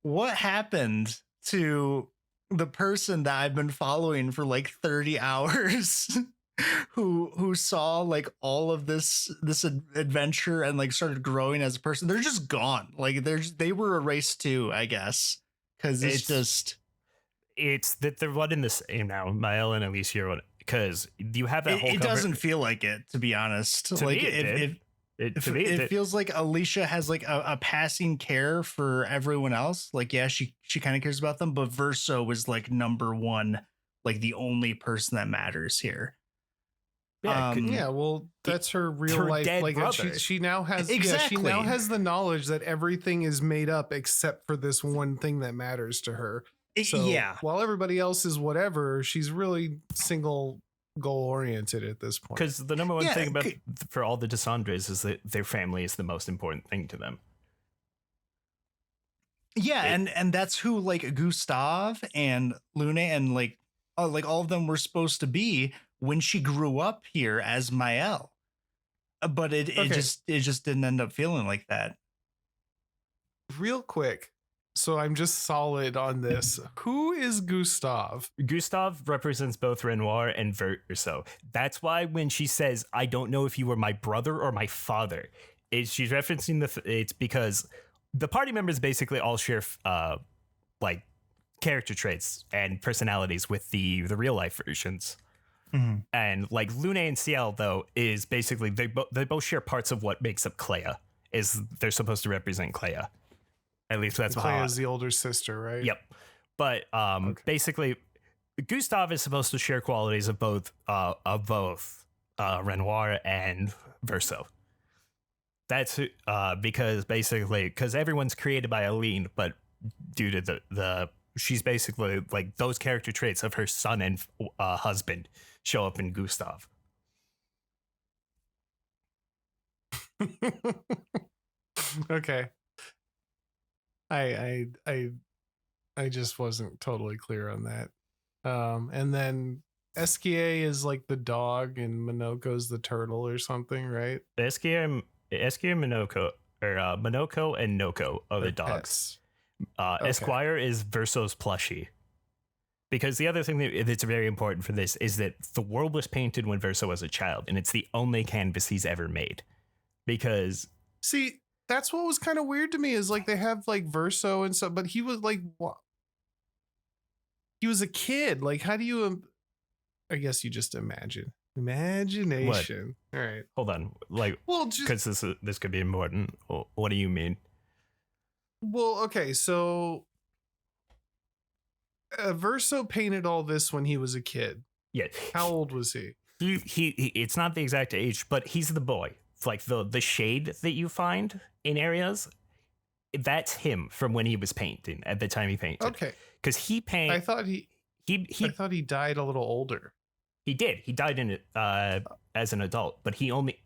what happened to the person that I've been following for like 30 hours who saw like all of this adventure and like started growing as a person? They're just gone. Like they were erased too, I guess. Because it's that they're one in the same now, Maelle and Alicia, because you have that whole. It doesn't feel like it, to be honest. To like me it feels like Alicia has like a passing care for everyone else. Like, yeah, she kind of cares about them, but Verso was like number one, like the only person that matters here. Yeah, well, that's her real life. Like she now has exactly. she now has the knowledge that everything is made up except for this one thing that matters to her. So while everybody else is whatever, she's really single goal oriented at this point. Because the number one thing about for all the Dessendres is that their family is the most important thing to them. Yeah, and that's who like Gustave and Lune and like all of them were supposed to be when she grew up here as Maelle. But it just didn't end up feeling like that. Real quick. So I'm just solid on this. Who is Gustave? Gustave represents both Renoir and Verso. That's why when she says, "I don't know if you were my brother or my father," she's referencing it's because the party members basically all share like character traits and personalities with the real life versions. Mm-hmm. And like Lune and Sciel, though, is basically they both share parts of what makes up Clair. Is they're supposed to represent Clair. At least that's Clair is the older sister, right? Yep. But basically, Gustave is supposed to share qualities of both Renoir and Verso. That's because everyone's created by Aline, but due to the she's basically like those character traits of her son and husband show up in Gustave. Okay. I just wasn't totally clear on that. And then Esquier is like the dog and Minoko's the turtle or something, right? Esquier, Minoko, or Minoko and Noko are the dogs. Okay. Esquire is Verso's plushie. Because the other thing that's very important for this is that the world was painted when Verso was a child, and it's the only canvas he's ever made. Because that's what was kind of weird to me is like they have like Verso and stuff, but he was like, what? He was a kid. Like, how do you, I guess you just imagination. What? All right. Hold on. Like, well, because this could be important. What do you mean? Well, okay. So Verso painted all this when he was a kid. Yeah. How old was he? He it's not the exact age, but he's the boy. Like the shade that you find in areas, that's him from when he was painting at the time he painted. Okay, because he painted. I thought he died a little older. He did. He died in as an adult, but he only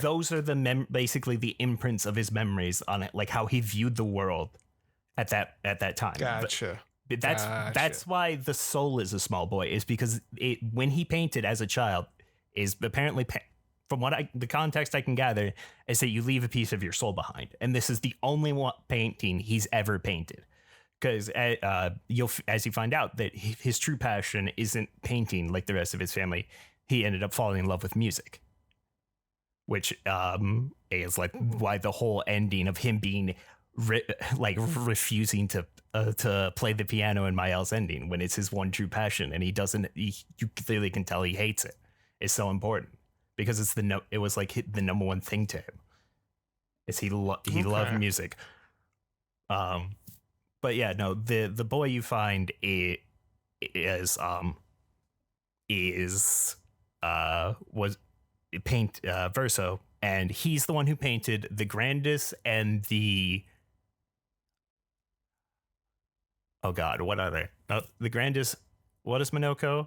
those are basically the imprints of his memories on it, like how he viewed the world at that time. Gotcha. But that's why the soul is a small boy, is because when he painted as a child is apparently. From the context I can gather, is that you leave a piece of your soul behind, and this is the only painting he's ever painted. Because as you find out that his true passion isn't painting like the rest of his family, he ended up falling in love with music, which is like why the whole ending of him being refusing to play the piano in Maelle's ending when it's his one true passion, and he doesn't. You clearly can tell he hates it. Is so important. because it was like the number one thing to him. He loved music. But yeah, no, the boy you find Verso, and he's the one who painted the Grandis and the oh god, what are they? The Grandis, what is Minoko?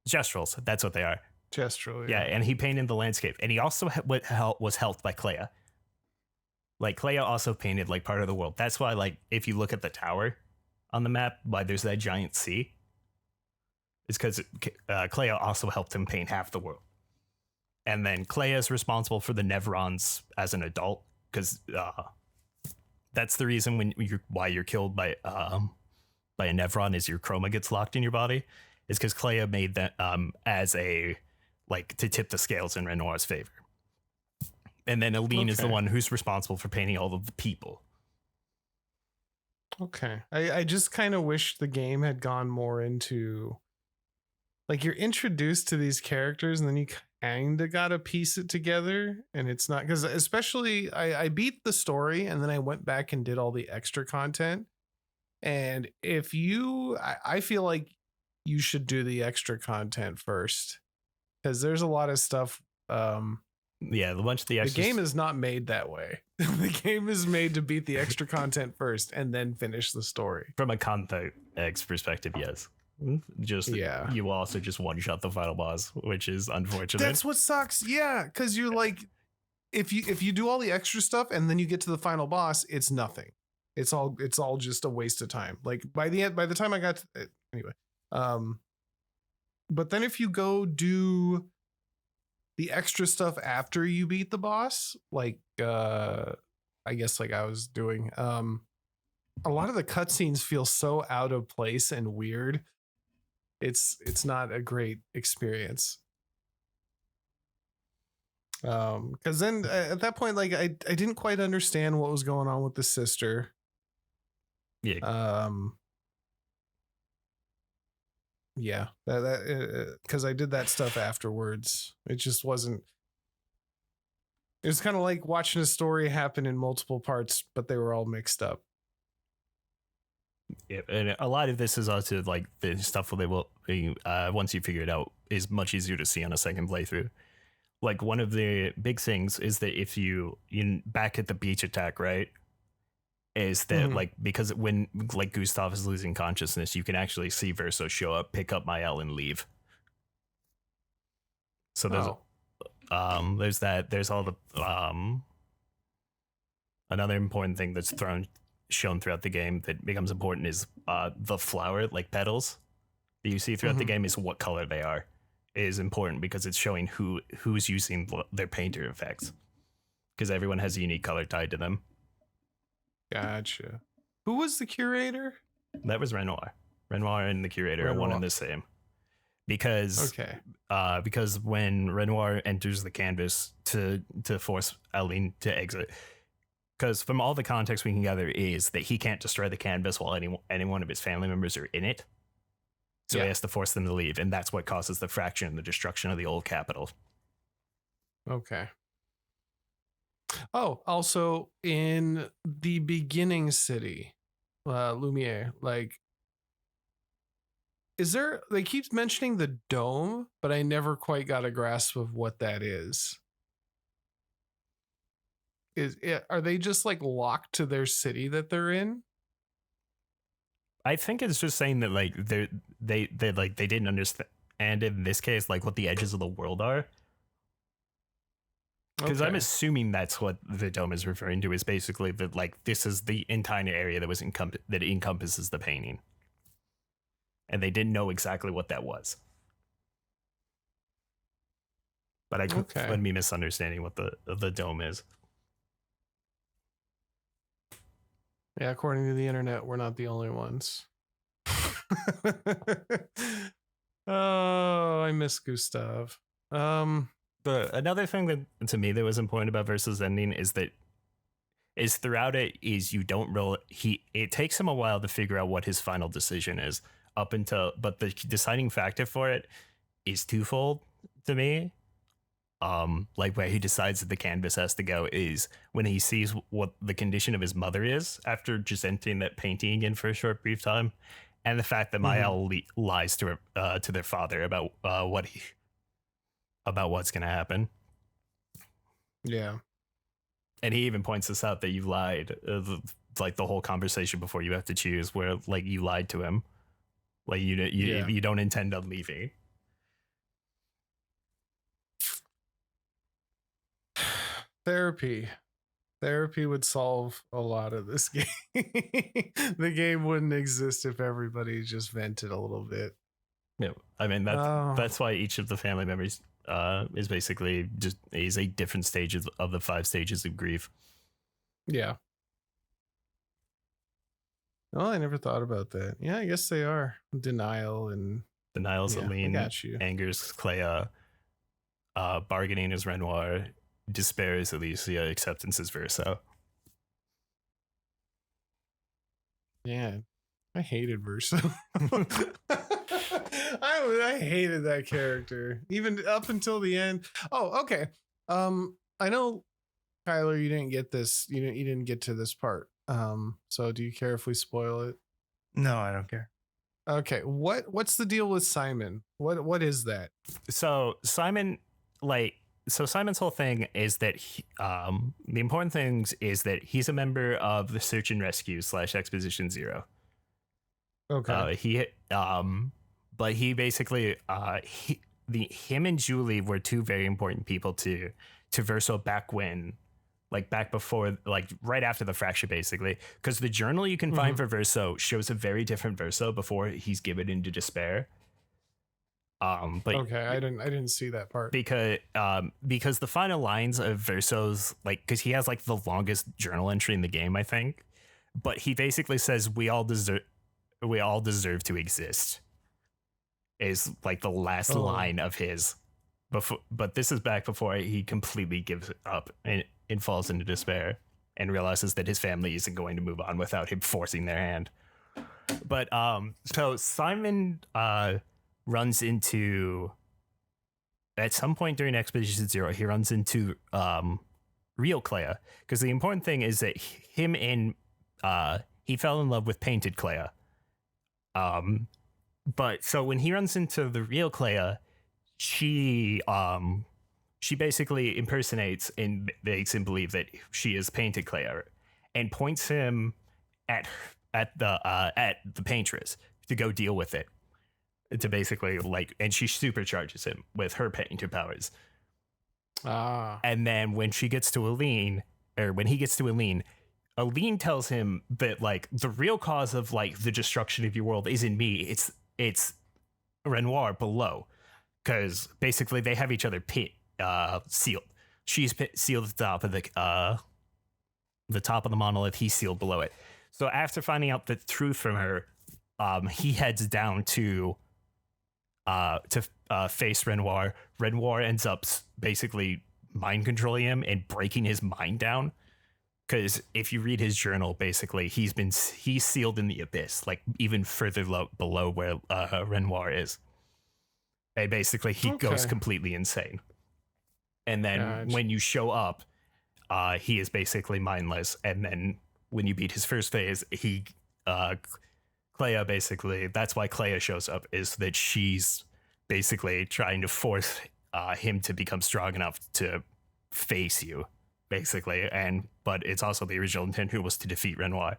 Gestrels, that's what they are. Gestural, yeah, and he painted the landscape, and he also was helped by Clair. Like Clair also painted like part of the world. That's why, like, if you look at the tower on the map, why there's that giant sea, it's because Clair also helped him paint half the world. And then Clair is responsible for the Nevrons as an adult, because that's the reason why you're killed by a Nevron is your chroma gets locked in your body. Is because Clair made that as a like to tip the scales in Renoir's favor. And then Aline is the one who's responsible for painting all of the people. Okay. I just kind of wish the game had gone more into, like, you're introduced to these characters and then you kind of got to piece it together. And it's not, because especially I beat the story and then I went back and did all the extra content. And if I feel like you should do the extra content first, because there's a lot of stuff. Yeah, the bunch of the extras. The game is not made that way. The game is made to beat the extra content first and then finish the story. From a context perspective, yes. You also just one shot the final boss, which is unfortunate. That's what sucks. Yeah, because you're like, if you do all the extra stuff and then you get to the final boss, it's nothing. It's all just a waste of time. Like by the time I got to it, anyway. But then if you go do the extra stuff after you beat the boss, like I guess like I was doing, a lot of the cutscenes feel so out of place and weird. It's not a great experience. Because then at that point, like I didn't quite understand what was going on with the sister. Yeah. Yeah, that because I did that stuff afterwards. It just wasn't. It was kind of like watching a story happen in multiple parts, but they were all mixed up. Yeah, and a lot of this is also like the stuff that they will once you figure it out is much easier to see on a second playthrough. Like one of the big things is that if you back at the beach attack, right? Is that like because when like Gustave is losing consciousness, you can actually see Verso show up, pick up Maelle, and leave. So there's that. There's all the another important thing that's shown throughout the game that becomes important is the flower like petals that you see throughout the game is what color they are is important because it's showing who's using their painter effects because everyone has a unique color tied to them. Gotcha. Who was the curator? That was Renoir. Renoir and the curator are one and the same. Because when Renoir enters the canvas to force Aline to exit, because from all the context we can gather is that he can't destroy the canvas while any one of his family members are in it. So he has to force them to leave, and that's what causes the fracture and the destruction of the old capital. Okay. Oh, also in the beginning city, Lumière, like, is there, they keep mentioning the dome, but I never quite got a grasp of what that is. Are they just like locked to their city that they're in? I think it's just saying that like they didn't understand in this case like what the edges of the world are. Because I'm assuming that's what the dome is referring to is basically that like this is the entire area that encompasses the painting. And they didn't know exactly what that was. But I could be misunderstanding what the dome is. Yeah, according to the internet, we're not the only ones. Oh, I miss Gustave. But another thing that to me that was important about Verso's ending is throughout it is you don't really it takes him a while to figure out what his final decision is but the deciding factor for it is twofold to me. like where he decides that the canvas has to go is when he sees what the condition of his mother is after just entering that painting again for a short brief time, and the fact that Maelle lies to her to their father about what's going to happen. Yeah. And he even points this out that you lied, like the whole conversation before you have to choose, where like you lied to him, like you don't intend on leaving. Therapy would solve a lot of this game. The game wouldn't exist if everybody just vented a little bit. Yeah, I mean that's why each of the family members is basically just is a different stage of the 5 stages of grief. Yeah. Oh, I never thought about that. Yeah, I guess they are. Denial's Aline, anger's Clair, bargaining is Renoir, despair is Alicia, acceptance is Verso. Yeah, I hated Verso. I hated that character, even up until the end. Oh, okay. I know, Kylar, you didn't get this. You didn't get to this part. So do you care if we spoil it? No, I don't care. Okay. What's the deal with Simon? What is that? So Simon's whole thing is that the important things is that he's a member of the Search and Rescue / Expedition 0. Okay. But he basically him and Julie were 2 very important people to Verso back before, like right after the fracture, basically, because the journal you can find for Verso shows a very different Verso before he's given into despair. But okay, I didn't see that part because the final lines of Verso's, like, because he has like the longest journal entry in the game, I think, but he basically says we all deserve to exist is like the last line of his before, but this is back before he completely gives up and falls into despair and realizes that his family isn't going to move on without him forcing their hand. But so Simon runs into, at some point during Expedition 0, he runs into real Clair, because the important thing is that him and he fell in love with painted Clair. But so when he runs into the real Clair, she basically impersonates and makes him believe that she is painted Clair, and points him at the Paintress to go deal with it, to basically and she supercharges him with her painter powers. And then when he gets to Aline, Aline tells him that like the real cause of like the destruction of your world isn't me, it's Renoir below, because basically they have each other sealed. She's sealed at the top of the top of the monolith. He's sealed below it. So after finding out the truth from her, he heads down to face Renoir. Renoir ends up basically mind controlling him and breaking his mind down. Because if you read his journal, basically he's sealed in the abyss, like even further below where Renoir is. And basically he goes completely insane. And then when you show up, he is basically mindless. And then when you beat his first phase, Clair basically, that's why Clair shows up, is that she's basically trying to force him to become strong enough to face you, basically. But it's also the original intention was to defeat Renoir.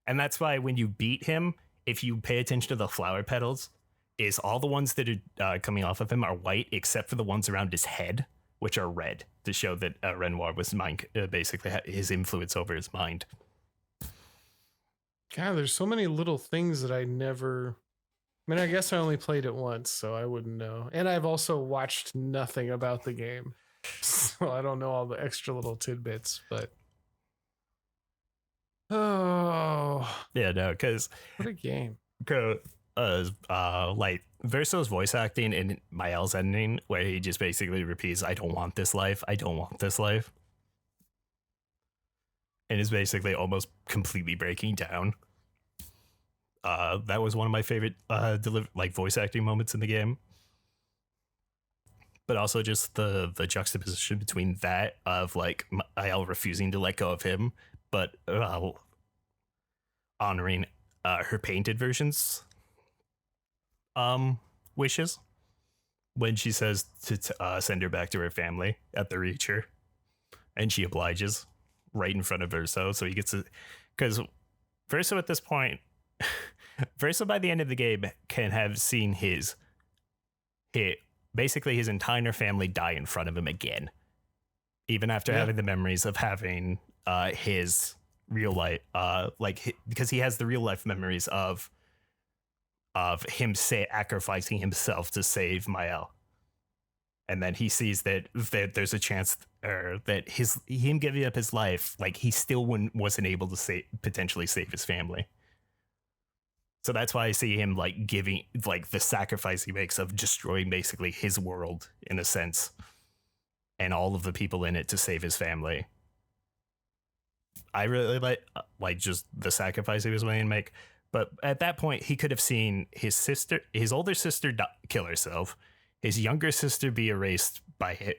And that's why when you beat him, if you pay attention to the flower petals, is all the ones that are coming off of him are white, except for the ones around his head, which are red, to show that Renoir was basically his influence over his mind. God, there's so many little things that I never... I mean, I guess I only played it once, so I wouldn't know. And I've also watched nothing about the game, so I don't know all the extra little tidbits, but... Oh. Yeah, no, because... What a game. Like Verso's voice acting and Maelle's ending, where he just basically repeats, I don't want this life, I don't want this life, and is basically almost completely breaking down. That was one of my favorite voice acting moments in the game. but also just the juxtaposition between that of like Maelle refusing to let go of him, but honoring her painted version's wishes when she says to send her back to her family at the Reacher, and she obliges right in front of Verso. So he gets to, because Verso at this point, Verso by the end of the game can have seen basically his entire family die in front of him again, even after having the memories of having his real life, because he has the real life memories of him sacrificing himself to save Maelle. And then he sees that there's a chance, or that him giving up his life, like he still wasn't able to potentially save his family. So that's why I see him like giving, like the sacrifice he makes of destroying basically his world in a sense, and all of the people in it to save his family. I really like just the sacrifice he was willing to make. But at that point, he could have seen his older sister kill herself, his younger sister be erased by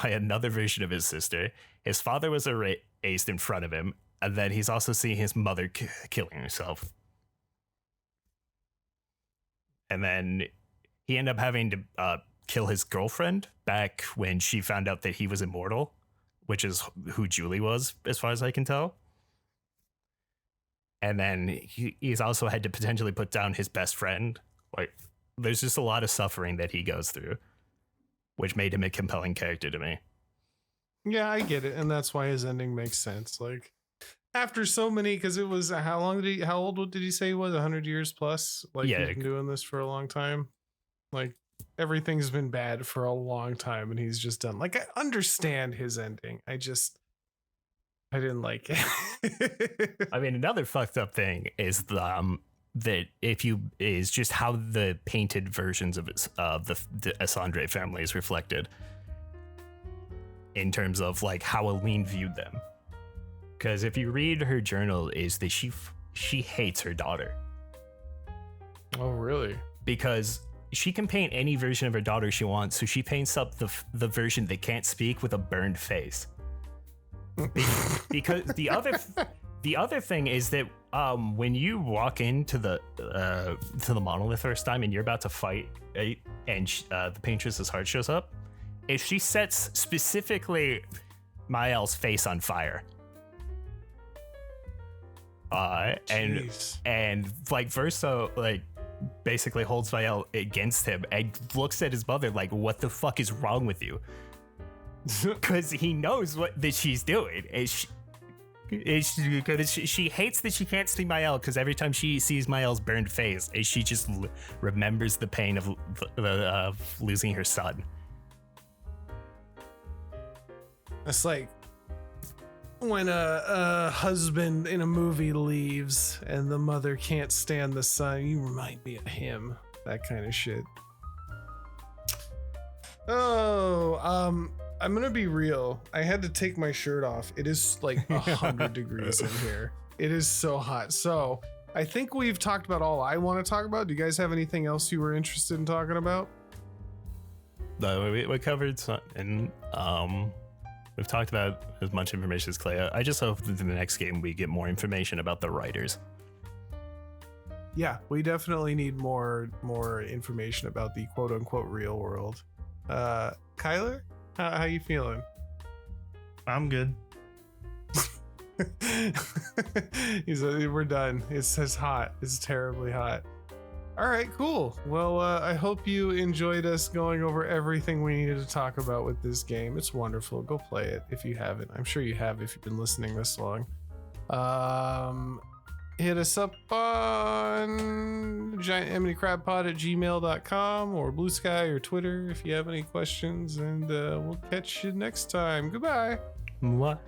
another version of his sister. His father was erased in front of him, and then he's also seeing his mother killing herself. And then he ended up having to kill his girlfriend back when she found out that he was immortal, which is who Julie was, as far as I can tell. And then he's also had to potentially put down his best friend. Like, there's just a lot of suffering that he goes through, which made him a compelling character to me. Yeah, I get it, and that's why his ending makes sense. Like, after so many, because it was how old did he say he was? 100 years plus? Like, yeah, he's been doing this for a long time. Like, everything's been bad for a long time, and he's just done. Like, I understand his ending. I didn't like it. I mean, another fucked up thing is that is just how the painted versions of the Dessendre family is reflected in terms of like how Aline viewed them. Because if you read her journal, is that she hates her daughter. Oh, really? Because she can paint any version of her daughter she wants, so she paints up the version that can't speak with a burned face. Because the other thing is that when you walk into the monolith first time and you're about to fight, and the Paintress's heart shows up, if she sets specifically Maelle's face on fire. And like Verso like basically holds Maelle against him and looks at his mother like, what the fuck is wrong with you? Because he knows that she's doing. She hates that she can't see Maelle, because every time she sees Maelle's burned face, she just remembers the pain of losing her son. It's like when a husband in a movie leaves and the mother can't stand the son. You remind me of him. That kind of shit. I'm gonna be real. I had to take my shirt off. It is like 100 degrees in here. It is so hot. So I think we've talked about all I want to talk about. Do you guys have anything else you were interested in talking about? No, we covered some, and we've talked about as much information as Clay. I just hope that in the next game we get more information about the writers. Yeah, we definitely need more information about the quote unquote real world. Kylar, how you feeling? I'm good. We're done. It's hot. It's terribly hot. All right, cool. Well, I hope you enjoyed us going over everything we needed to talk about with this game. It's wonderful. Go play it if you haven't. I'm sure you have if you've been listening this long. Hit us up on giantenemycrabpod@gmail.com or Blue Sky or Twitter if you have any questions, and we'll catch you next time. Goodbye. What?